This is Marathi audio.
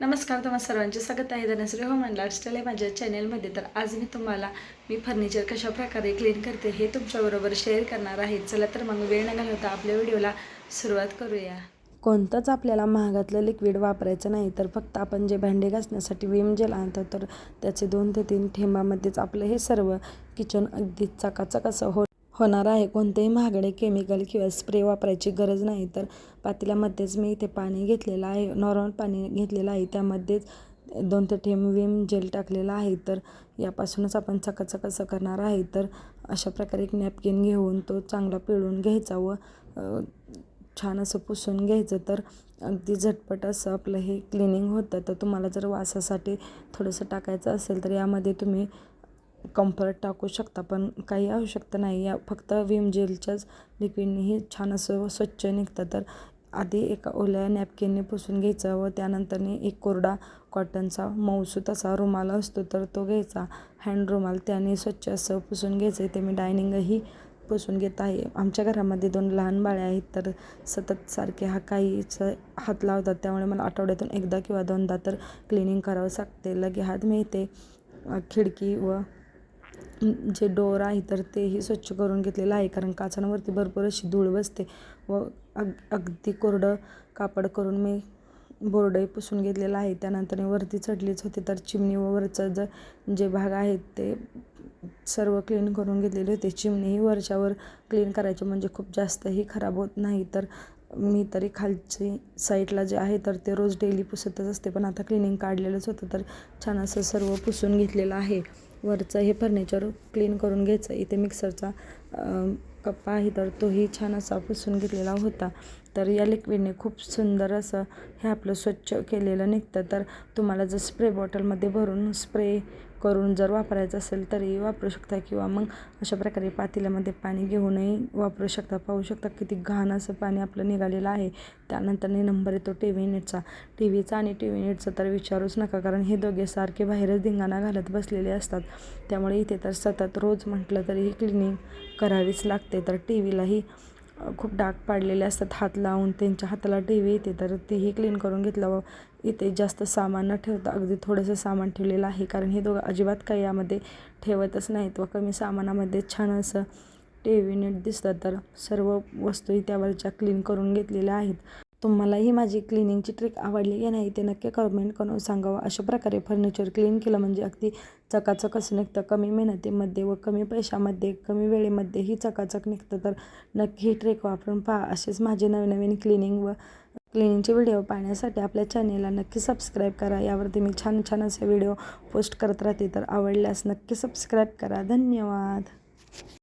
नमस्कार, तुम्हा सर्वांचे स्वागत आहे धनश्री होम अँड लाईफस्टाईल या माझ्या चॅनलमध्ये. तर आज मी फर्निचर कशा प्रकारे क्लीन करते हे तुमच्याबरोबर शेअर करणार आहे. चला तर मग वेळ न घालवता आपल्या व्हिडिओला सुरुवात करूया. कोणतंच आपल्याला महागातलं लिक्विड वापरायचं नाही, तर फक्त आपण जे भांडे घासण्यासाठी विम जेल आणतो तर त्याचे 2 ते 3 थेंबामध्येच आपलं हे सर्व किचन अगदी चकाचक असं होणार आहे. कोणतेही महागडे केमिकल किंवा स्प्रे वापरायची गरज नाही. तर पातेल्यामध्येच मी इथे पाणी घेतलेलं आहे, नॉर्मल पाणी घेतलेलं आहे, त्यामध्येच 2 ते थेंब विम जेल टाकलेलं आहे. तर यापासूनच आपण चकाचक असं करणार आहे. तर अशा प्रकारे एक नॅपकिन घेऊन तो चांगला पिळून घ्यायचा व छान असं पुसून घ्यायचं. तर अगदी झटपट असं आपलं हे क्लिनिंग होतं. तर तुम्हाला जर वासासाठी थोडंसं टाकायचं असेल तर यामध्ये तुम्ही कम्फर्ट टाकू शकता, पण काही आवश्यकता नाही. या फक्त विम जेलच्याच लिक्विडनेही छान असं स्वच्छ निघतं. तर आधी एका ओल्या नॅपकिनने पुसून घ्यायचं व त्यानंतरने एक कोरडा कॉटनचा मऊसूत असा रुमाल असतो तर तो घ्यायचा, हँड रुमाल, त्याने स्वच्छ असं पुसून घ्यायचं. इथे मी डायनिंगही पुसून घेत आहे. आमच्या घरामध्ये 2 लहान बाळे आहेत, तर सतत सारखे काहीच हात लावतात, त्यामुळे मला आठवड्यातून एकदा किंवा 2दा तर क्लिनिंग करावं लागते. लगे हात मी इथे खिडकी व जे डोअर आहे तर तेही स्वच्छ करून घेतलेलं आहे, कारण काचांवरती भरपूर अशी धूळ बसते व अगदी कोरडं कापड करून मी बोर्डही पुसून घेतलेला आहे. त्यानंतर वरती चढलीच होती, तर चिमणी व वरचं जे भाग आहेत ते सर्व क्लीन करून घेतलेले होते. चिमणीही वरच्यावर क्लीन करायचे म्हणजे खूप जास्तही खराब होत नाही. तर मी तरी खालची साईडला जे आहे तर ते रोज डेली पुसतच असते, पण आता क्लिनिंग काढलेलंच होतं तर छान असं सर्व पुसून घेतलेलं आहे. वरचं हे फर्निचर क्लीन करून घ्यायचं. इथे मिक्सरचा कप्पा आहे तर तोही छान असा पुसून घेतलेला होता. तर या लिक्विडने खूप सुंदर असं हे आपलं स्वच्छ केलेलं निघतं. तर तुम्हाला जर स्प्रे बॉटलमध्ये भरून स्प्रे करून जर वापरायचं असेल तरी वापरू शकता, किंवा मग अशा प्रकारे पातेल्यामध्ये पाणी घेऊनही वापरू शकता. पाहू शकता किती घाण असं पाणी आपलं निघालेलं आहे. त्यानंतरने नंबर येतो टीव्ही टीव्हीचा आणि टीव्ही युनिटचा तर विचारूच नका, कारण हे दोघे सारखे बाहेरच धिंगाणा घालत बसलेले असतात. त्यामुळे इथे तर सतत रोज म्हटलं तरीही क्लिनिंग करावीच लागते. तर टीव्हीलाही खूप डाग पाडलेले असतात, हात लावून त्यांच्या हाताला टीव्ही येते, तर तेही क्लीन करून घेतलं. व इथे जास्त सामान न ठेवता अगदी थोडंसं सामान ठेवलेलं आहे, कारण हे दोघं अजिबात काही यामध्ये ठेवतच नाहीत व कमी सामानामध्ये छान असं टीव्ही नीट दिसतं. तर सर्व वस्तूही त्यावरच्या क्लीन करून घेतलेल्या आहेत. तुम्हालाही माझी क्लिनिंगची ट्रिक आवडली की नाही ते नक्की कमेंट करून सांगावं. अशा प्रकारे फर्निचर क्लीन केलं म्हणजे अगदी चकाचक असं निघतं. कमी मेहनतीमध्ये व कमी पैशामध्ये, कमी वेळेमध्येही चकाचक निघतं. तर नक्की ही ट्रिक वापरून पहा. असेच माझे नवीन क्लिनिंग व क्लिनिंगचे व्हिडिओ पाहण्यासाठी आपल्या चॅनेलला नक्की सबस्क्राईब करा. यावरती मी छान असे व्हिडिओ पोस्ट करत राहते. तर आवडल्यास नक्की सबस्क्राईब करा. धन्यवाद.